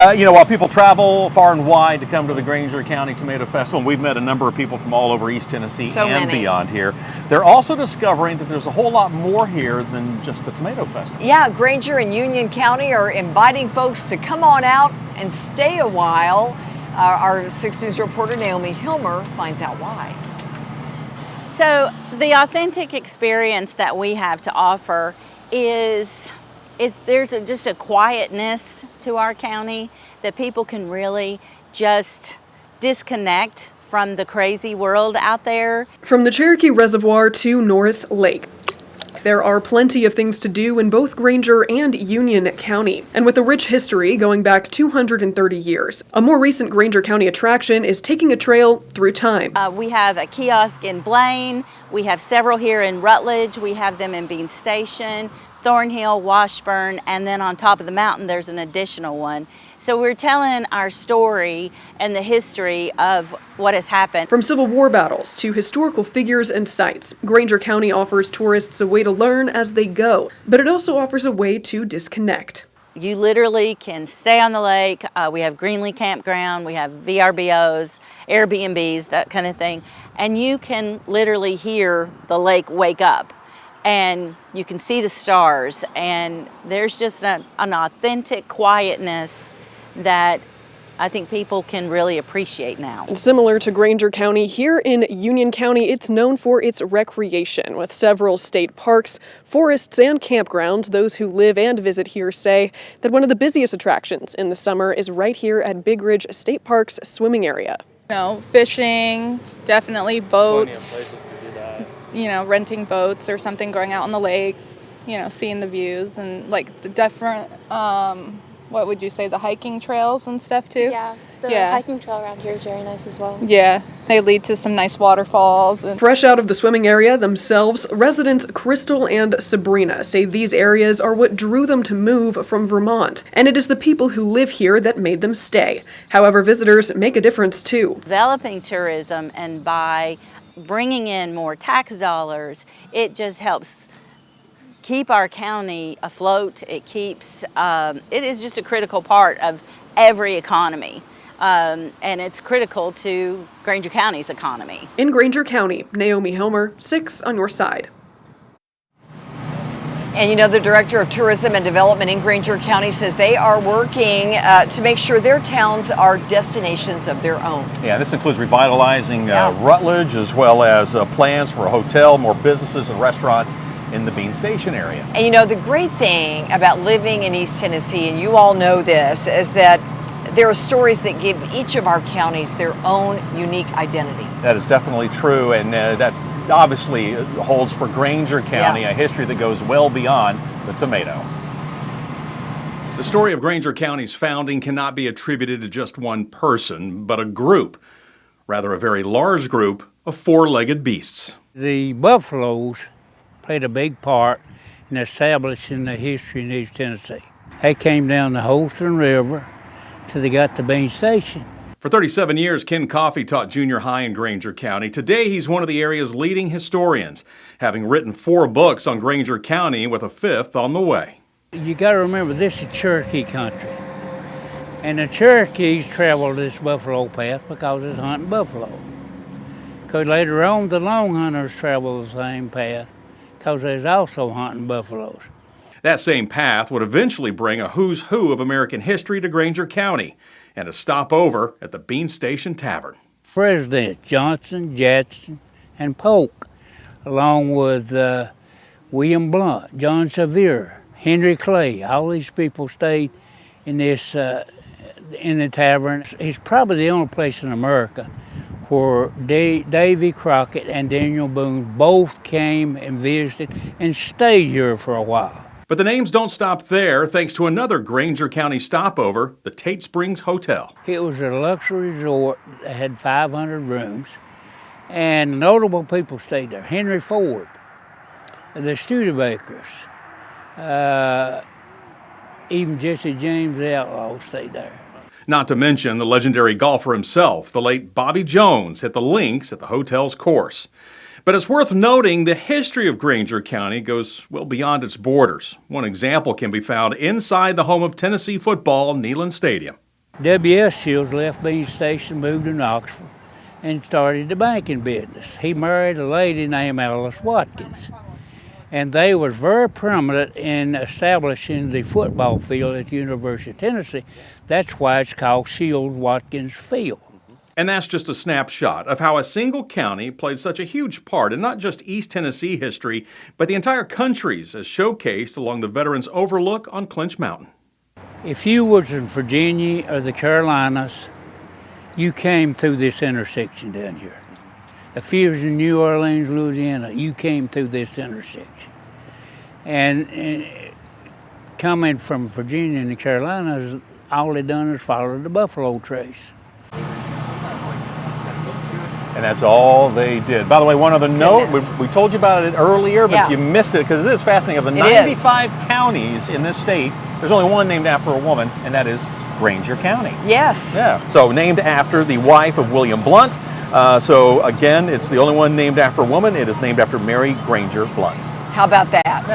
While people travel far and wide to come to the Grainger County Tomato Festival, and we've met a number of people from all over East Tennessee and beyond here, they're also discovering that there's a whole lot more here than just the Tomato Festival. Yeah, Grainger and Union County are inviting folks to come on out and stay a while. Our 6 News reporter Naomi Hilmer finds out why. So the authentic experience that we have to offer is there's just a quietness to our county that people can really just disconnect from the crazy world out there. From the Cherokee Reservoir to Norris Lake, there are plenty of things to do in both Grainger and Union County. And with a rich history going back 230 years, a more recent Grainger County attraction is taking a trail through time. We have a kiosk in Blaine. We have several here in Rutledge. We have them in Bean Station, Thornhill, Washburn, and then on top of the mountain there's an additional one. So we're telling our story and the history of what has happened. From Civil War battles to historical figures and sites, Grainger County offers tourists a way to learn as they go, but it also offers a way to disconnect. You literally can stay on the lake. We have Greenlee Campground, we have VRBOs, Airbnbs, that kind of thing, and you can literally hear the lake wake up. And you can see the stars, and there's just an authentic quietness that I think people can really appreciate now. Similar to Grainger County, here in Union County, it's known for its recreation, with several state parks, forests, and campgrounds. Those who live and visit here say that one of the busiest attractions in the summer is right here at Big Ridge State Park's swimming area. Fishing, definitely boats. Renting boats or something, going out on the lakes, seeing the views and like the different, what would you say, the hiking trails and stuff too? Yeah, the hiking trail around here is very nice as well. Yeah, they lead to some nice waterfalls. Fresh out of the swimming area themselves, residents Crystal and Sabrina say these areas are what drew them to move from Vermont, and it is the people who live here that made them stay. However, visitors make a difference too. Developing tourism, and by bringing in more tax dollars, it just helps keep our county afloat. It is just a critical part of every economy, and it's critical to Grainger County's economy. In Grainger County, Naomi Hilmer, 6 on your side. And the Director of Tourism and Development in Grainger County says they are working to make sure their towns are destinations of their own. Yeah, this includes revitalizing Rutledge, as well as plans for a hotel, more businesses and restaurants in the Bean Station area. And the great thing about living in East Tennessee, and you all know this, is that there are stories that give each of our counties their own unique identity. That is definitely true, and that's obviously holds for Grainger County, a history that goes well beyond the tomato. The story of Grainger County's founding cannot be attributed to just one person, but a group, rather a very large group of four-legged beasts. The buffaloes played a big part in establishing the history in East Tennessee. They came down the Holston River till they got to Bean Station. For 37 years, Ken Coffey taught junior high in Grainger County. Today, he's one of the area's leading historians, having written 4 books on Grainger County with a 5th on the way. You got to remember, this is Cherokee country. And the Cherokees traveled this buffalo path because it's hunting buffalo. Because later on, the Long Hunters traveled the same path because there's also hunting buffaloes. That same path would eventually bring a who's who of American history to Grainger County, and a stopover at the Bean Station Tavern. Presidents Johnson, Jackson, and Polk, along with William Blount, John Sevier, Henry Clay, all these people stayed in this in the tavern. It's probably the only place in America where Davy Crockett and Daniel Boone both came and visited and stayed here for a while. But the names don't stop there, thanks to another Grainger County stopover, the Tate Springs Hotel. It was a luxury resort that had 500 rooms, and notable people stayed there. Henry Ford, the Studebakers, even Jesse James the Outlaw stayed there. Not to mention the legendary golfer himself, the late Bobby Jones, hit the links at the hotel's course. But it's worth noting the history of Grainger County goes well beyond its borders. One example can be found inside the home of Tennessee football, Neyland Stadium. W.S. Shields left Bean Station, moved to Knoxville, and started the banking business. He married a lady named Alice Watkins, and they was very prominent in establishing the football field at the University of Tennessee. That's why it's called Shields-Watkins Field. And that's just a snapshot of how a single county played such a huge part in not just East Tennessee history, but the entire country's, as showcased along the Veterans Overlook on Clinch Mountain. If you was in Virginia or the Carolinas, you came through this intersection down here. If you was in New Orleans, Louisiana, you came through this intersection. And coming from Virginia and the Carolinas, all they done is follow the buffalo trace. And that's all they did. By the way, one other note, we told you about it earlier, but if you missed it, because this is fascinating, of the 95 counties in this state, there's only one named after a woman, and that is Grainger County. Yes. Yeah. So named after the wife of William Blount. So again, it's the only one named after a woman. It is named after Mary Grainger Blount. How about that?